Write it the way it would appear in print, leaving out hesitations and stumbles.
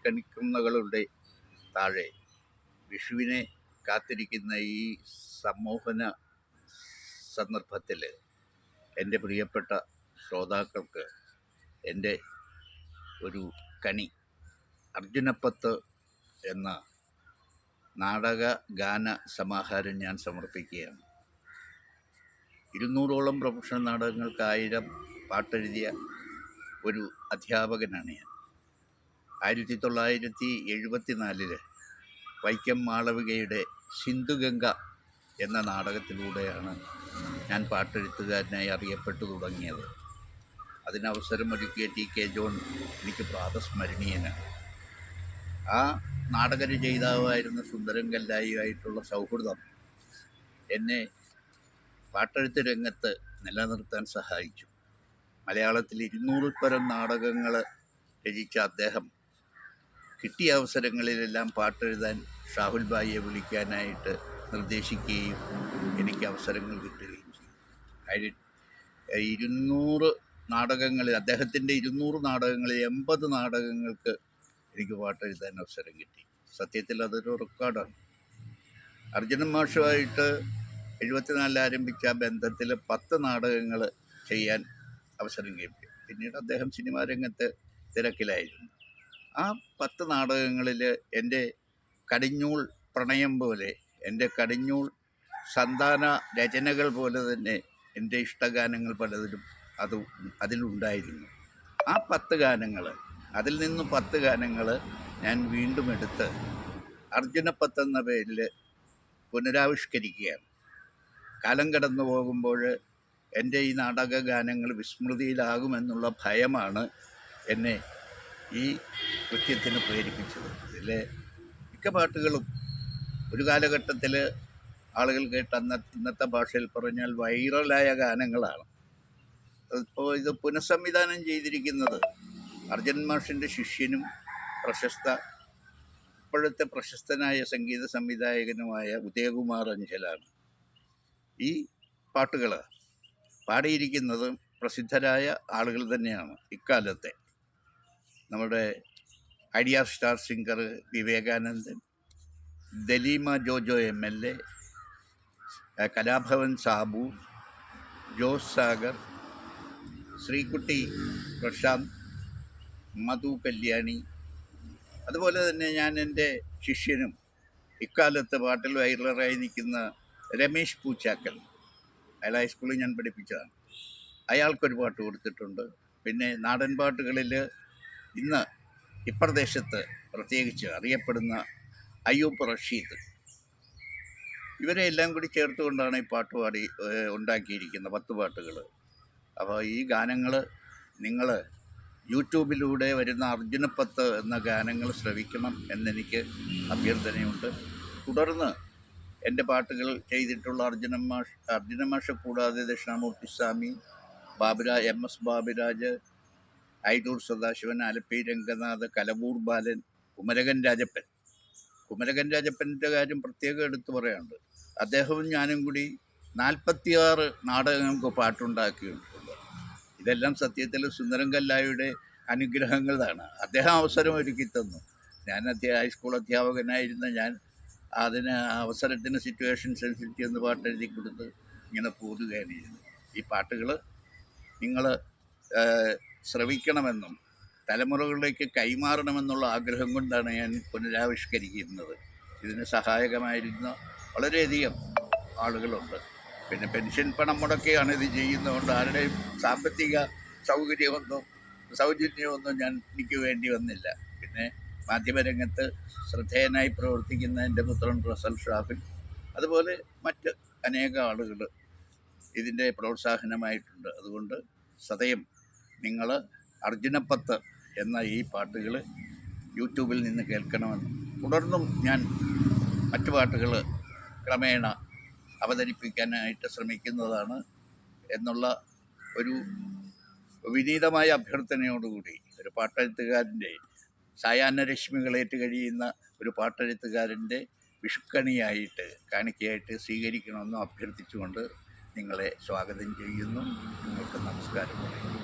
കണിക്കുന്നകളുടെ താഴെ വിഷുവിനെ കാത്തിരിക്കുന്ന ഈ സമ്മോഹന സന്ദർഭത്തിൽ എൻ്റെ പ്രിയപ്പെട്ട ശ്രോതാക്കൾക്ക് എൻ്റെ ഒരു കണി അർജുനപ്പത്ത് എന്ന നാടക ഗാന സമാഹാരം ഞാൻ സമർപ്പിക്കുകയാണ്. 200ഓളം പ്രൊഫഷണൽ നാടകങ്ങൾക്ക് 1000 പാട്ടെഴുതിയ ഒരു അധ്യാപകനാണ് ഞാൻ. 1974 വൈക്കം മാളവികയുടെ സിന്ധുഗംഗ എന്ന നാടകത്തിലൂടെയാണ് ഞാൻ പാട്ടെഴുത്തുകാരനായി അറിയപ്പെട്ടു തുടങ്ങിയത്. അതിനവസരമൊരുക്കിയ TK ജോൺ എനിക്ക് പ്രാതസ്മരണീയനാണ്. ആ നാടകരചയിതാവായിരുന്ന സുന്ദരം കല്ലായിയുമായിട്ടുള്ള സൗഹൃദം എന്നെ പാട്ടെഴുത്ത് രംഗത്ത് നിലനിർത്താൻ സഹായിച്ചു. മലയാളത്തിൽ 200 പരം നാടകങ്ങൾ രചിച്ച അദ്ദേഹം കിട്ടിയ അവസരങ്ങളിലെല്ലാം പാട്ടെഴുതാൻ ഷാഹുൽ ബായിയെ വിളിക്കാനായിട്ട് നിർദ്ദേശിക്കുകയും എനിക്ക് അവസരങ്ങൾ കിട്ടുകയും ചെയ്തു. 200 നാടകങ്ങളിൽ, അദ്ദേഹത്തിൻ്റെ 200 നാടകങ്ങളിൽ 80 നാടകങ്ങൾക്ക് എനിക്ക് പാട്ടെഴുതാൻ അവസരം കിട്ടി. സത്യത്തിൽ അതൊരു റെക്കോർഡാണ്. അർജുനൻ മാഷുമായിട്ട് 74 ആരംഭിച്ച ബന്ധത്തിൽ 10 നാടകങ്ങൾ ചെയ്യാൻ അവസരം കിട്ടി. പിന്നീട് അദ്ദേഹം സിനിമാ രംഗത്ത് തിരക്കിലായിരുന്നു. ആ 10 നാടകങ്ങളിൽ എൻ്റെ കടിഞ്ഞൂൽ പ്രണയം പോലെ, എൻ്റെ കടിഞ്ഞൂൽ സന്താന രചനകൾ പോലെ തന്നെ എൻ്റെ ഇഷ്ടഗാനങ്ങൾ പലതിലും അതിലുണ്ടായിരുന്നു. ആ 10 ഗാനങ്ങൾ, അതിൽ നിന്ന് 10 ഗാനങ്ങൾ ഞാൻ വീണ്ടും എടുത്ത് അർജുനപ്പത്ത് എന്ന പേരിൽ പുനരാവിഷ്കരിക്കുകയാണ്. കാലം കടന്നു പോകുമ്പോൾ എൻ്റെ ഈ നാടക ഗാനങ്ങൾ വിസ്മൃതിയിലാകുമെന്നുള്ള ഭയമാണ് എന്നെ ഈ കൃത്യത്തിന് പ്രേരിപ്പിച്ചത്. ഇതിലെ മിക്ക പാട്ടുകളും ഒരു കാലഘട്ടത്തിൽ ആളുകൾ കേട്ട ഇന്നത്തെ ഭാഷയിൽ പറഞ്ഞാൽ വൈറലായ ഗാനങ്ങളാണ്. ഇപ്പോൾ ഇത് പുനഃസംവിധാനം ചെയ്തിരിക്കുന്നത് അർജുനൻ മാഷിൻ്റെ ശിഷ്യനും ഇപ്പോഴത്തെ പ്രശസ്തനായ സംഗീത സംവിധായകനുമായ ഉദയകുമാർ അഞ്ചലാണ്. ഈ പാട്ടുകൾ പാടിയിരിക്കുന്നത് പ്രസിദ്ധരായ ആളുകൾ തന്നെയാണ്. ഇക്കാലത്തെ നമ്മുടെ ഐഡിയ സ്റ്റാർ സിംഗർ വിവേകാനന്ദൻ, ദലീമ ജോജോ MLA, കലാഭവൻ സാബു, ജോസ് സാഗർ, ശ്രീകുട്ടി പ്രശാന്ത്, മധു കല്യാണി, അതുപോലെ തന്നെ ഞാൻ എൻ്റെ ശിഷ്യനും ഇക്കാലത്ത് പാട്ടിൽ വൈറലായി നിൽക്കുന്ന രമേശ് പൂച്ചാക്കൽ, അയാൾ ഹൈസ്കൂളിൽ ഞാൻ പഠിപ്പിച്ചതാണ്, അയാൾക്കൊരു പാട്ട് കൊടുത്തിട്ടുണ്ട്. പിന്നെ നാടൻ പാട്ടുകളിൽ ഇന്ന് ഇപ്രദേശത്ത് പ്രത്യേകിച്ച് അറിയപ്പെടുന്ന അയ്യൂബ് റഷീദ്, ഇവരെ എല്ലാം കൂടി ചേർത്തുകൊണ്ടാണ് ഈ പാട്ട് ഉണ്ടാക്കിയിരിക്കുന്ന 10 പാട്ടുകൾ. അപ്പോൾ ഈ ഗാനങ്ങൾ നിങ്ങൾ യൂട്യൂബിലൂടെ വരുന്ന അർജുനപ്പത്ത് എന്ന ഗാനങ്ങൾ ശ്രവിക്കണം എന്നെനിക്ക് അഭ്യർത്ഥനയുണ്ട്. തുടർന്ന് എൻ്റെ പാട്ടുകൾ ചെയ്തിട്ടുള്ള അർജുനൻ മാഷ കൂടാതെ ദക്ഷിണാമൂർത്തി സ്വാമി, MS ബാബുരാജ്, ഐദൂർ സദാശിവൻ, ആലപ്പി രംഗനാഥ്, കലവൂർ ബാലൻ, കുമരകൻ രാജപ്പൻ്റെ കാര്യം പ്രത്യേകം എടുത്തു പറയാനുണ്ട്. അദ്ദേഹവും ഞാനും കൂടി 46 നാടകങ്ങൾക്ക് പാട്ടുണ്ടാക്കിയിട്ടുണ്ട്. ഇതെല്ലാം സത്യത്തിൽ സുന്ദരം കല്ലായുടെ അനുഗ്രഹങ്ങളാണ്. അദ്ദേഹം അവസരം ഒരുക്കി തന്നു. ഞാൻ ഹൈസ്കൂൾ അധ്യാപകനായിരുന്ന ഞാൻ അതിന് അവസരത്തിന് സിറ്റുവേഷൻസ് അനുസരിച്ച് ഒന്ന് പാട്ടെഴുതി കൊടുത്ത് ഇങ്ങനെ പോരുകയാണ് ചെയ്തത്. ഈ പാട്ടുകൾ നിങ്ങൾ ശ്രവിക്കണമെന്നും തലമുറകളിലേക്ക് കൈമാറണമെന്നുള്ള ആഗ്രഹം കൊണ്ടാണ് ഞാൻ പുനരാവിഷ്കരിക്കുന്നത്. ഇതിന് സഹായകമായിരുന്ന വളരെയധികം ആളുകളുണ്ട്. പിന്നെ പെൻഷൻ പണം മുടക്കിയാണ് ഇത് ചെയ്യുന്നതുകൊണ്ട് ആരുടെയും സാമ്പത്തിക സൗജന്യമൊന്നും എനിക്ക് വേണ്ടി വന്നില്ല. പിന്നെ മാധ്യമരംഗത്ത് ശ്രദ്ധേയനായി പ്രവർത്തിക്കുന്ന എൻ്റെ പുത്രൻ റസൽ ഷാഫിൽ, അതുപോലെ മറ്റ് അനേക ആളുകൾ ഇതിൻ്റെ പ്രോത്സാഹനമായിട്ടുണ്ട്. അതുകൊണ്ട് സദയം നിങ്ങൾ അർജുനപ്പത്ത് എന്ന ഈ പാട്ടുകൾ യൂട്യൂബിൽ നിന്ന് കേൾക്കണമെന്നും തുടർന്നും ഞാൻ മറ്റു പാട്ടുകൾ ക്രമേണ അവതരിപ്പിക്കാനായിട്ട് ശ്രമിക്കുന്നതാണ് എന്നുള്ള ഒരു വിനീതമായ അഭ്യർത്ഥനയോടുകൂടി ഒരു പാട്ടെഴുത്തുകാരൻ്റെ സായാഹ്ന രശ്മികളേറ്റ് കഴിയുന്ന ഒരു പാട്ടെഴുത്തുകാരൻ്റെ വിഷുക്കണിയായിട്ട് കാണിക്കയായിട്ട് സ്വീകരിക്കണമെന്നും അഭ്യർത്ഥിച്ചുകൊണ്ട് നിങ്ങളെ സ്വാഗതം ചെയ്യുന്നു. നിങ്ങൾക്ക് നമസ്കാരം പറയുന്നു.